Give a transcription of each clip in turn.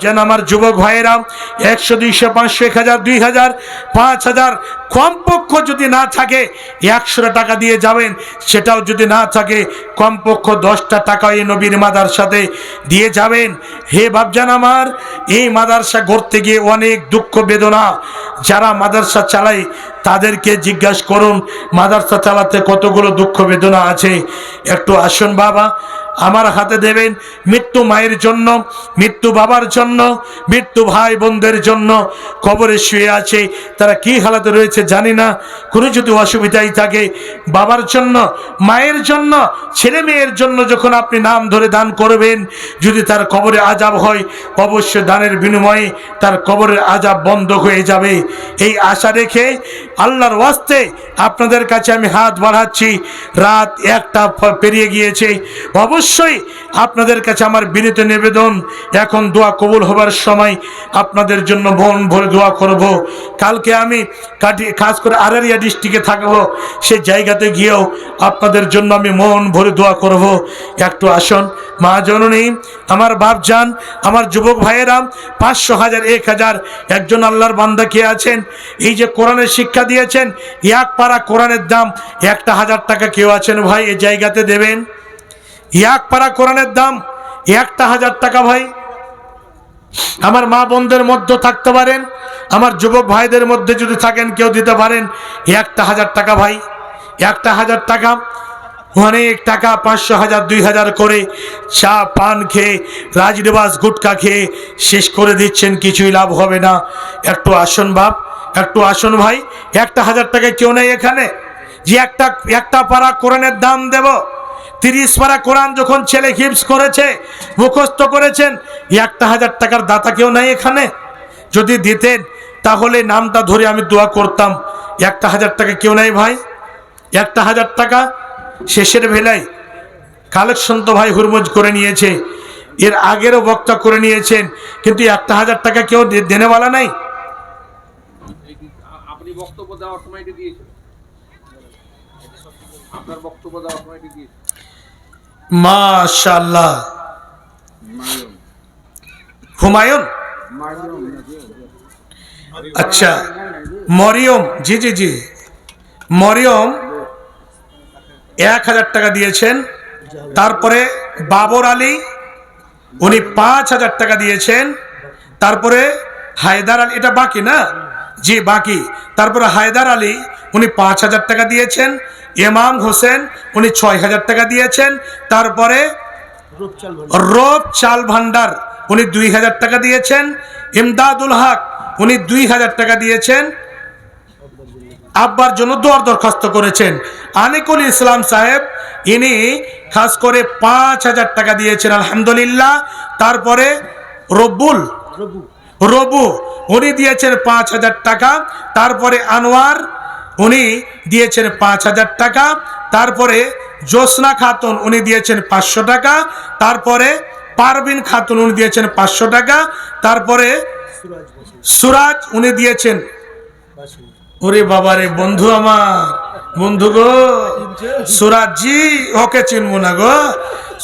ভাবছেন আমার যুবক ভাইয়েরা, 100, 200, 500, 1000, 2000, 5000 কমপক্ষ যদি না থাকে 100 টাকা দিয়ে যাবেন। সেটাও যদি না থাকে কমপক্ষ 10টা টাকা এই নবীর মাদ্রাসাতে দিয়ে যাবেন। হে ভাবছেন আমার, এই মাদ্রাসা করতে গিয়ে অনেক দুঃখ বেদনা। যারা মাদ্রাসা চালায় তাদেরকে জিজ্ঞাসা করুন মাদ্রাসা চালাতে কতগুলো দুঃখ বেদনা আছে। একটু আসুন বাবা, আমার হাতে দেবেন। মৃত্যু মায়ের জন্য, মৃত্যু বাবার জন্য, মৃত্যু ভাই বোনদের জন্য কবরে শুয়ে আছে, তারা কি হালাতে রয়েছে জানি না। কোনো যদি অসুবিধাই থাকে বাবার জন্য, মায়ের জন্য, ছেলে মেয়ের জন্য যখন আপনি নাম ধরে দান করবেন, যদি তার কবরে আযাব হয় অবশ্যই দানের বিনিময়ে তার কবরের আযাব বন্ধ হয়ে যাবে। এই আশা রেখে আল্লাহর ওয়াস্তে আপনাদের কাছে আমি হাত বাড়াচ্ছি। রাত 1টা পেরিয়ে গিয়েছে। অবশ্যই আপনাদের কাছে আমার বিনীত নিবেদন, এখন দোয়া কবুল হবার সময় আপনাদের জন্য মন ভরে দোয়া করব। কালকে আমি খাস করে আরারিয়া ডিস্ট্রিক্টে থাকবো, সেই জায়গাতে গিয়েও আপনাদের জন্য আমি মন ভরে দোয়া করব। একটু আসুন মা জননী, আমার বাপজান, আমার যুবক ভাইয়েরা, 500, 1000, 1000 একজন আল্লাহর বান্দা কে আছেন এই যে কোরআনের শিক্ষা দিয়েছেন, এক পারা কোরআনের দাম 1000 টাকা কেউ আছেন ভাই এই জায়গাতে দেবেন? এক পারা কোরআনের দাম 1000 টাকা ভাই। আমার মা বোনদের মধ্যে থাকতে পারেন, আমার যুবক ভাইদের মধ্যে যদি থাকেন কেউ দিতে পারেন 1000 টাকা ভাই। 1000 টাকা অনেক টাকা। 500, 1000, 2000 করে চা পান খেয়ে রাজনিবাস গুটকা খেয়ে শেষ করে দিচ্ছেন, কিছুই লাভ হবে না। একটু আসুন বাপ, একটু আসুন ভাই। 1000 টাকায় কেউ নেই এখানে যে একটা পারা কোরআনের দাম দেব? 30 পারা কোরআন যখন ছেলে হিফজ করেছে, মুখস্থ করেছেন, 1000 টাকার দাতা কেউ নাই এখানে? যদি দিতেন তাহলে নামটা ধরে আমি দোয়া করতাম। 1000 টাকা কেউ নাই ভাই? 1000 টাকা শেষের বেলায় কালেকশন তো ভাই হুরমুজ করে নিয়েছে, এর আগেরও বক্তা করে নিয়েছেন, কিন্তু 1000 টাকা কেউ দেনেওয়ালা নাই। আপনি বক্তব্য দেওয়ার সময় এটি দিয়েছেন, আপনার বক্তব্য দেওয়ার সময় এটি দিয়েছেন। মাশাআল্লাহ। হুমায়ুন, আচ্ছা মরিয়ম, জি জি জি, মরিয়ম 1000 টাকা দিয়েছেন। তারপরে বাবর আলী উনি 5000 টাকা দিয়েছেন। তারপরে হায়দার আলী, এটা বাকি না? জি বাকি। তারপরে হায়দার আলী উনি 5000 টাকা দিয়েছেন। ইমাম হোসেন উনি 6000 টাকা দিয়েছেন। তারপরে রূপ চাল ভান্ডার উনি 2000 টাকা দিয়েছেন। ইমদাদুল হক উনি 2000 টাকা দিয়েছেন, আব্বার জন্য দোয়ার দরখাস্ত করেছেন। আনিকুল ইসলাম সাহেব ইনি খাস করে 5000 টাকা দিয়েছেন, আলহামদুলিল্লাহ। তারপরে রবু উনি দিয়েছেন 5000 টাকা। তারপরে আনোয়ার উনি দিয়েছেন 5000 টাকা। তারপরে জোসনা খাতুন উনি দিয়েছেন 500 টাকা। তারপরে পারভিন খাতুন উনি দিয়েছেন 500 টাকা। তারপরে সুরাজ উনি দিয়েছেন, ওরে বাবারে বন্ধু, আমার বন্ধু গো সুরাজ জি, ওকে চিনবো না গো।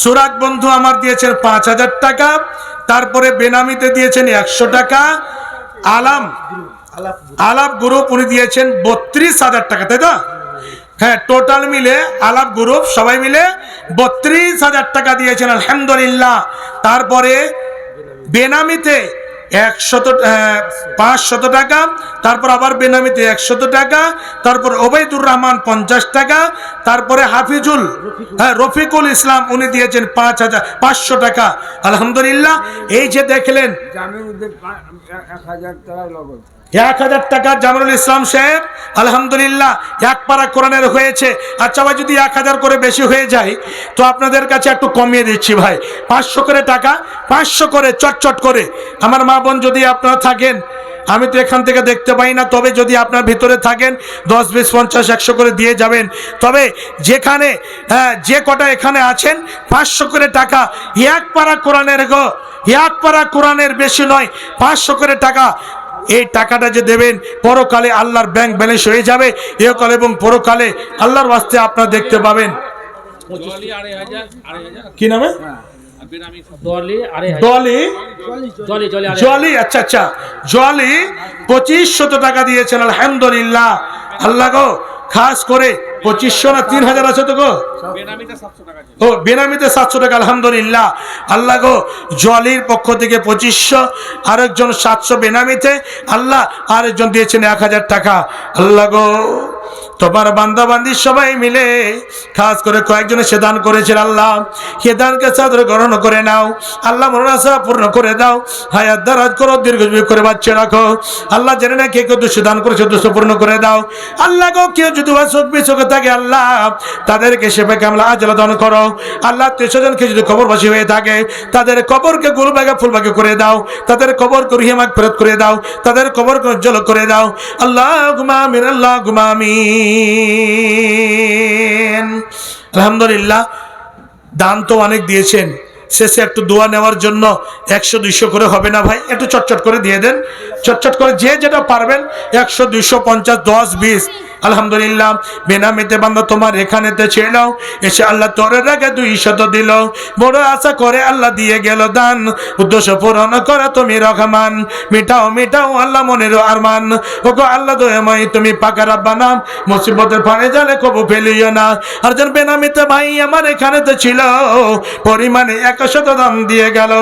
সুরাজ বন্ধু আমার দিয়েছেন 5000 টাকা। তারপরে বেনামিতে দিয়েছেন 100 টাকা। আলাপ গ্রুপ উনি দিয়েছেন 32000 টাকা, তাই তো? হ্যাঁ, টোটাল মিলে আলাপ গ্রুপ সবাই মিলে 32000 টাকা দিয়েছেন, আলহামদুলিল্লাহ। তারপরে বেনামিতে 500 টাকা। তারপর আবার বেনামিতে 100 টাকা। তারপর ওবাইদুর রহমান 50 টাকা। তারপরে হাফিজুল, রফিকুল ইসলাম উনি দিয়েছেন 500 টাকা, আলহামদুলিল্লাহ। এই যে দেখলেন 1000 টাকা জামিলুল ইসলাম সাহেব, আলহামদুলিল্লাহ। এক পারা কোরআনের হয়েছে। আচ্ছা ভাই, যদি 1000 করে বেশি হয়ে যায় তো আপনাদের কাছে একটু কমিয়ে দিচ্ছি ভাই, 500 করে টাকা, 500 করে চটচট করে। আমার মা বোন যদি আপনারা থাকেন, আমি তো এখান থেকে দেখতে পাই না, তবে যদি আপনার ভিতরে থাকেন 10, 20, 50, 100 করে দিয়ে যাবেন। তবে যেখানে যে কটা এখানে আছেন 500 করে টাকা, এক পারা কোরআনের গো, এক পারা কোরআনের বেশি নয়, 500 করে টাকা। এই টাকাটা যে দেবেন পরকালে আল্লাহর ব্যাংক ব্যালেন্স হয়ে যাবে, ইহকালে এবং পরকালে আল্লাহর ওয়াস্তে আপনারা দেখতে পাবেন। কি নামে বেনামি শব্দ। ডলি আরে ডলি জলি জলি আরে জলি, আচ্ছা আচ্ছা, জলি 2500 টাকা দিয়েছেন, আলহামদুলিল্লাহ। আল্লাহ গো, খাস করে 2500 না 3000 আছে তো গো? বেনামিতে 700 টাকা ছিল। ও বেনামিতে 700 টাকা, আলহামদুলিল্লাহ। আল্লাহ গো, জলির পক্ষ থেকে 2500, আরেকজন 700 বেনামিতে, আল্লাহ আরেকজন দিয়েছেন 1000 টাকা। আল্লাহ গো, তোমার বান্দা বান্দি সবাই মিলে খাস করে কয়েকজনে সে দান করেছেন। আল্লাহ সে দানকে সাদর গ্রহণ করে নাও। আল্লাহ মনোনাসা পূর্ণ করে দাও, হায়াত দারাজ করো, দীর্ঘজীবী করে বাচ্চা রাখো। আল্লাহ জানে না কে কেউ দুঃখ দান করেছে, দুঃখ পূর্ণ করে দাও। আল্লাহ গো, কেউ যদি অসুখ বিসুখে থাকে আল্লাহ তাদেরকে সেবা কামলা আজলা দান করো। আল্লাহ 300 যদি কবরবাসী হয়ে থাকে তাদের কবরকে গুলবাগে ফুলবাগে করে দাও, তাদের কবরকে রহিমাক ফেরত করে দাও, তাদের কবরকে উজ্জ্বল করে দাও। আল্লাহুম্মা আমিন, আল্লাহুম্মা আমিন। আলহামদুলিল্লাহ, দান তো অনেক দিয়েছেন, শেষে একটু দোয়া নেওয়ার জন্য 100-200 করে হবে না ভাই? একটু চটচট করে দিয়ে দেন, চটচট করে যে যেটা পারবেন, 100, 200, 50, 10, 20। আলহামদুলিল্লাহ, বেনামিতে বান্দা তোমার এখানেতে ছিল, এসে আল্লাহ তোর আগে 200 দিল। বড় আশা করে আল্লাহ দিয়ে গেল দান, উদ্দেশ্য পূরণ করে তুমি রহমান। মিটাও মিটাও আল্লাহ মনের আরমান। ওগো আল্লাহ দয়াময় তুমি পাকা রাব্বানা, মুসিবতের ফানে জালে কবু ফেলিও না। আর যেন বেনামিতে ভাই আমার এখানেতে ছিল, পরিমাণে 100 দাম দিয়ে গেল।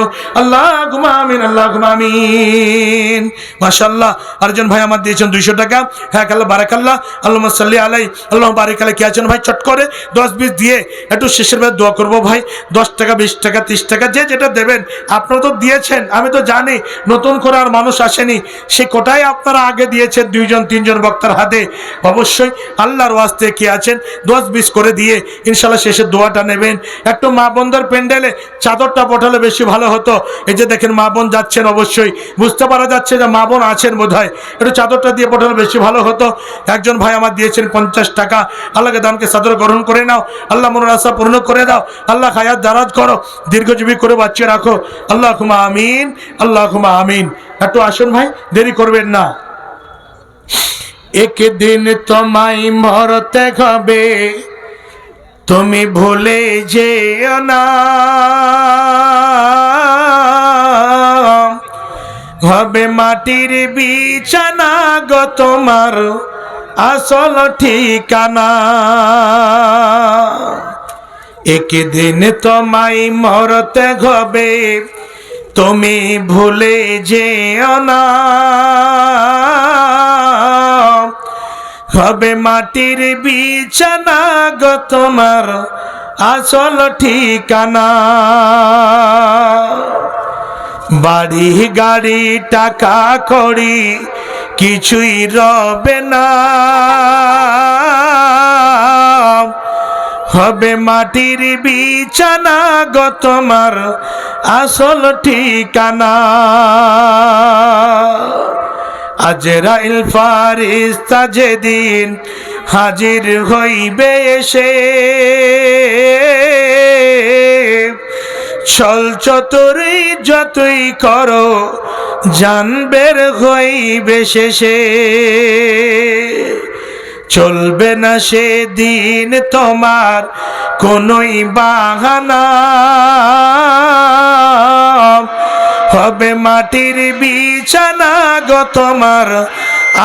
আল্লাহুম্মা আমিন, আল্লাহুম্মা আমিন। মাশাআল্লাহ, আরেকজন ভাই আমার দিয়েছেন 200 টাকা। হ্যাঁ আল্লাহ বারাকাল্লাহ, আল্লাহুম্মা সাল্লি আলাই, আল্লাহুম্মা বারিক আলাই। কি আছেন ভাই? চট করে 10-20 দিয়ে একটু শেষের বেলা দোয়া করবো ভাই। 10 টাকা, 20 টাকা, 30 টাকা, যে যেটা দেবেন। আপনারা তো দিয়েছেন, আমি তো জানি, নতুন করে আর মানুষ আসেনি, সে কোটাই আপনারা আগে দিয়েছেন 2-3 বক্তার হাতে। অবশ্যই আল্লাহর ওয়াস্তে কি আছেন 10-20 করে দিয়ে ইনশাল্লাহ শেষের দোয়াটা নেবেন। একটু মা বোনদের প্যান্ডেলে চাদরটা পাঠালে বেশি ভালো হতো। এই যে দেখেন মা বোন যাচ্ছেন, অবশ্যই বুঝতে পারা যাচ্ছে যে মা বোন আছেন বোধ হয়, একটু চাদরটা দিয়ে পাঠালে বেশি ভালো হতো। একজন ভাই আমার দিয়েছেন 50 টাকা। আল্লাহকে দানকে সাদর গ্রহণ করে নাও, আল্লাহ মনের আশা পূর্ণ করে দাও, আল্লাহ হায়াত দারাজ করো, দীর্ঘজীবী করে বাচ্চা রাখো। আল্লাহুম্মা আমিন, আল্লাহুম্মা আমিন। একটু আসুন ভাই, দেরি করবেন না। একদিন তোমায় মরতে হবে, তুমি ভুলে যেও না, হবে মাটির বিছানা গো তোমার আসল ঠিকানা। একদিন তোমায় মরতে হবে, তুমি ভুলে যেও না, হবে মাটির বিছানা গো তোমার আসল ঠিকানা। বাড়ি গাড়ি টাকা কড়ি কিছুই রবে না, হবে মাটির বিছানা গো তোমার আসল ঠিকানা। আজরাইল ফারিস্তা যেদিন হাজির হইবে এসে, ছল চতুরি যতই করো জানবের হইবে শেষে। চলবে না সেদিন তোমার কোনোই বাহানা, হবে মাটির বিছানা গো তোমার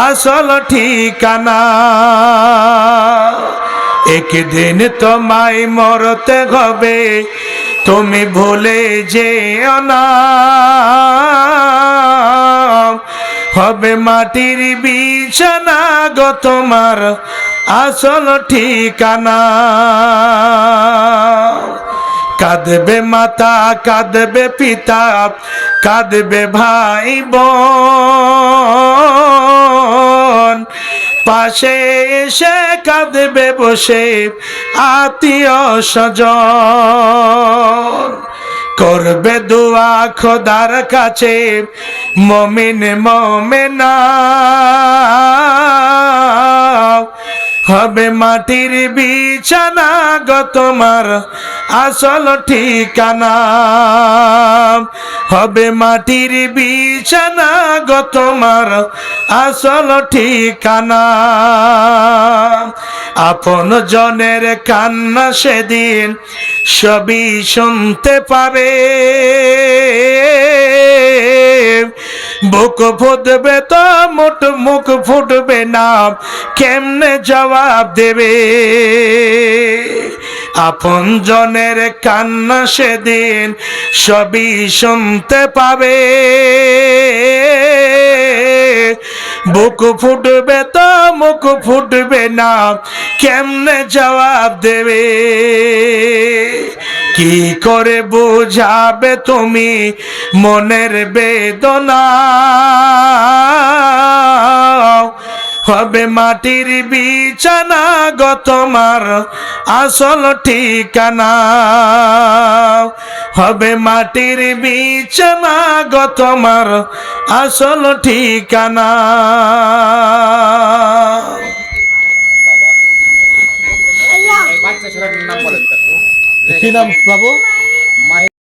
আসল ঠিকানা। একদিন তোমায় মরতে হবে, তুমি ভুলে যেও না, হবে মাটির বিছানা গো তোমার আসল ঠিকানা। কাঁদবে মাতা, কাঁদবে পিতা, কাঁদবে ভাই বোন, পাশে এসে কাঁদবে বসে আত্মীয় স্বজন। করবে দোয়া খোদার কাছে মুমিন মুমিনা, হবে মাটির বিছানা গো তোমার আসল ঠিকানা, হবে মাটির বিছানা গো তোমার আসল ঠিকানা। আপন জনের কান্না সেদিন সবই শুনতে পাবে, বুক ফুটবে তো মুখ ফুটবে না, কেমনে জবাব দেবে। আপন জনের কান্না সেদিন সবই শুনতে পাবে, বুক ফুটবে তো মুখ ফুটবে না, কেমনে জবাব দেবে। কি করে বুঝাবে তুমি মনের বেদনা, হবে মাটির বিছানা গো তোমার আসল ঠিকানা, হবে মাটির বিছানা গো তোমার আসল ঠিকানা। বাচ্চা ছেলেটার নাম বলেন তো। কি নাম বাবু?